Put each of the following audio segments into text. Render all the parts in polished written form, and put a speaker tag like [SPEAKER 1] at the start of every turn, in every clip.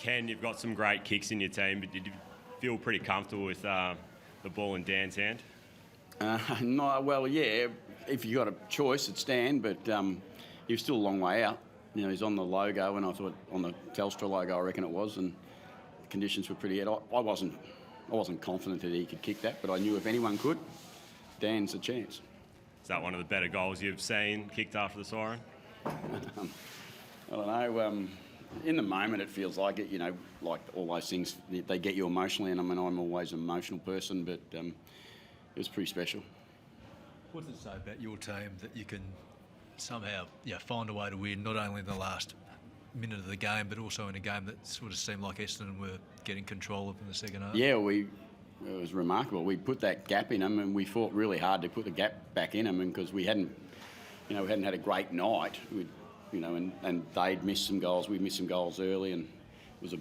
[SPEAKER 1] Ken, you've got some great kicks in your team, but did you feel pretty comfortable with the ball in Dan's hand?
[SPEAKER 2] No, well, yeah, if you got a choice, it's Dan, but he was still a long way out. You know, he's on the logo, and I thought on the Telstra logo, I reckon it was, and the conditions were pretty. I wasn't confident that he could kick that, but I knew if anyone could, Dan's a chance.
[SPEAKER 1] Is that one of the better goals you've seen kicked after the siren?
[SPEAKER 2] I don't know. In the moment, it feels like it. You know, like all those things, they get you emotionally, and I mean, I'm always an emotional person, but it was pretty special.
[SPEAKER 3] What does it say about your team that you can somehow find a way to win, not only in the last minute of the game, but also in a game that sort of seemed like Essendon were getting control of in the second half?
[SPEAKER 2] Yeah, it was remarkable. We put that gap in them, and we fought really hard to put the gap back in them, and because we hadn't had a great night. And they'd missed some goals. We missed some goals early, and it was a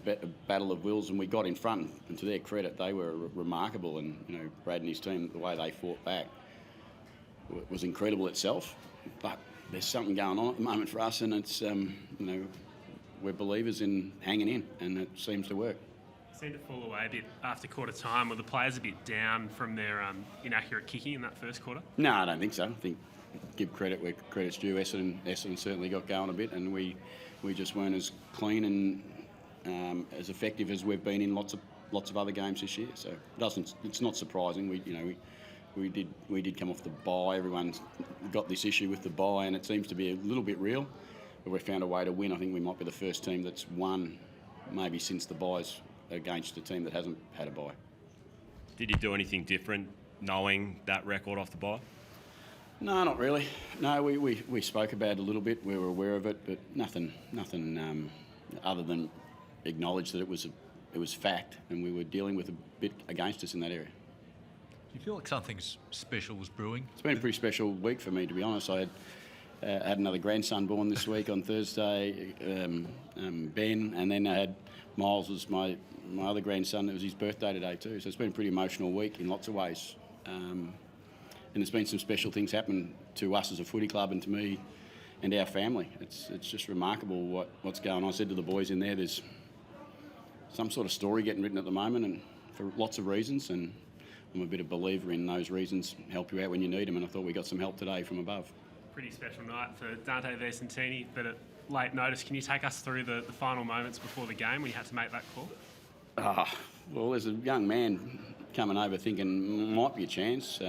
[SPEAKER 2] battle of wills, and we got in front. And to their credit, they were remarkable. And Brad and his team, the way they fought back, was incredible itself. But there's something going on at the moment for us, and it's we're believers in hanging in, and it seems to work.
[SPEAKER 4] Seemed to fall away a bit after quarter time. Were the players a bit down from their inaccurate kicking in that first quarter?
[SPEAKER 2] No, I don't think so. I think give credit where credit's due. Essendon certainly got going a bit, and we just weren't as clean and as effective as we've been in lots of other games this year. So it's not surprising. We did come off the bye. Everyone's got this issue with the bye, and it seems to be a little bit real. But we found a way to win. I think we might be the first team that's won maybe since the byes against a team that hasn't had a bye.
[SPEAKER 1] Did you do anything different knowing that record off the bye?
[SPEAKER 2] No, not really. No, we spoke about it a little bit. We were aware of it, but nothing other than acknowledge that it was fact, and we were dealing with a bit against us in that area.
[SPEAKER 3] Do you feel like something special was brewing?
[SPEAKER 2] It's been a pretty special week for me, to be honest. I had another grandson born this week on Thursday, Ben, and then I had Miles was my other grandson. It was his birthday today too, so it's been a pretty emotional week in lots of ways. And there's been some special things happen to us as a footy club and to me and our family. It's just remarkable what's going on. I said to the boys in there's some sort of story getting written at the moment, and for lots of reasons, and I'm a bit of a believer in those reasons help you out when you need them, and I thought we got some help today from above.
[SPEAKER 4] Pretty special night for Dante Vicentini, but at late notice, can you take us through the final moments before the game when you had to make that call?
[SPEAKER 2] Well, there's a young man coming over thinking might be a chance.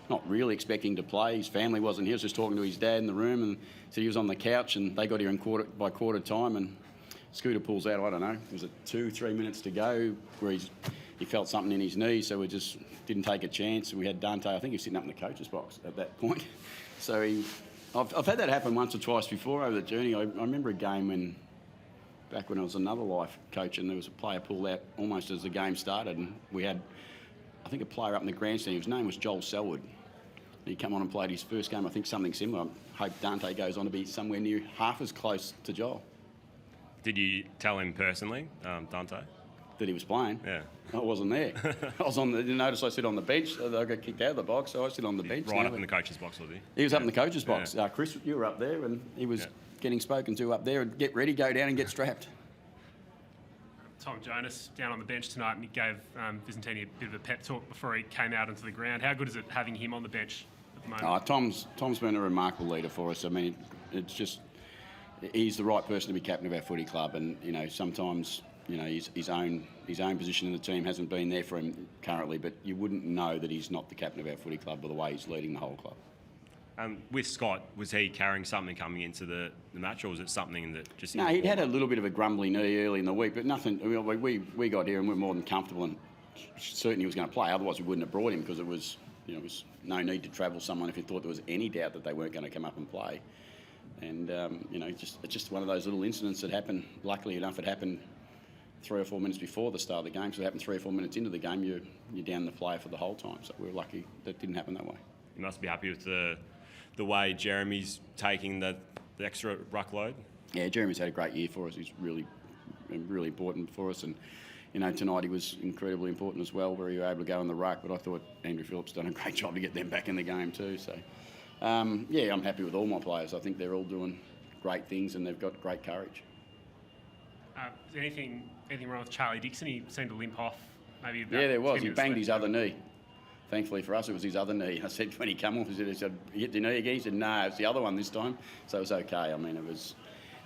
[SPEAKER 2] Not really expecting to play. His family wasn't here. He was just talking to his dad in the room and said he was on the couch, and they got here by quarter time, and Scooter pulls out, I don't know, was it 2-3 minutes to go, where he felt something in his knee, so we just didn't take a chance. We had Dante, I think he was sitting up in the coach's box at that point. So I've had that happen once or twice before over the journey. I remember a game back when I was another life coach, and there was a player pulled out almost as the game started, and we had, I think, a player up in the grandstand. His name was Joel Selwood. He came on and played his first game, I think something similar. I hope Dante goes on to be somewhere near half as close to Joel.
[SPEAKER 1] Did you tell him personally, Dante?
[SPEAKER 2] That he was playing?
[SPEAKER 1] Yeah.
[SPEAKER 2] I wasn't there. I was on the, you notice I sit on the bench. I got kicked out of the box, so I sit on the bench.
[SPEAKER 1] Right up in the coach's box, was he?
[SPEAKER 2] He was up in the coach's box. Chris, you were up there, and he was getting spoken to up there. And get ready, go down and get strapped.
[SPEAKER 4] Tom Jonas down on the bench tonight, and he gave Vicentini a bit of a pep talk before he came out into the ground. How good is it having him on the bench at the moment?
[SPEAKER 2] Tom's been a remarkable leader for us. I mean, it's just he's the right person to be captain of our footy club, and sometimes his own position in the team hasn't been there for him currently, but you wouldn't know that he's not the captain of our footy club by the way he's leading the whole club.
[SPEAKER 1] With Scott, was he carrying something coming into the match, or was it something that just...
[SPEAKER 2] No, he'd had a little bit of a grumbly knee early in the week, but nothing... We got here and we were more than comfortable and certain he was going to play. Otherwise, we wouldn't have brought him, because it was no need to travel someone if you thought there was any doubt that they weren't going to come up and play. And, it's just one of those little incidents that happened. Luckily enough, it happened 3 or 4 minutes before the start of the game. So it happened 3 or 4 minutes into the game, you're down the player for the whole time. So we were lucky that didn't happen that way.
[SPEAKER 1] You must be happy with the way Jeremy's taking the extra ruck load. Yeah,
[SPEAKER 2] Jeremy's had a great year for us. He's really important for us, and tonight he was incredibly important as well, where he was able to go in the ruck. But I thought Andrew Phillips done a great job to get them back in the game too. So I'm happy with all my players. I think they're all doing great things and they've got great courage.
[SPEAKER 4] Is there anything wrong with Charlie Dixon? He seemed to limp off. Maybe about
[SPEAKER 2] Yeah, there was.
[SPEAKER 4] 10
[SPEAKER 2] He
[SPEAKER 4] minutes
[SPEAKER 2] banged
[SPEAKER 4] left.
[SPEAKER 2] his other knee. Thankfully for us, it was his other knee. I said when he came off, I said, "You hit your knee again?" He said, "No, it's the other one this time." So it was okay. I mean,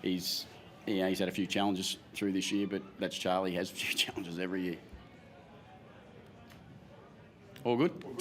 [SPEAKER 2] he's had a few challenges through this year, but that's Charlie. He has a few challenges every year. All good?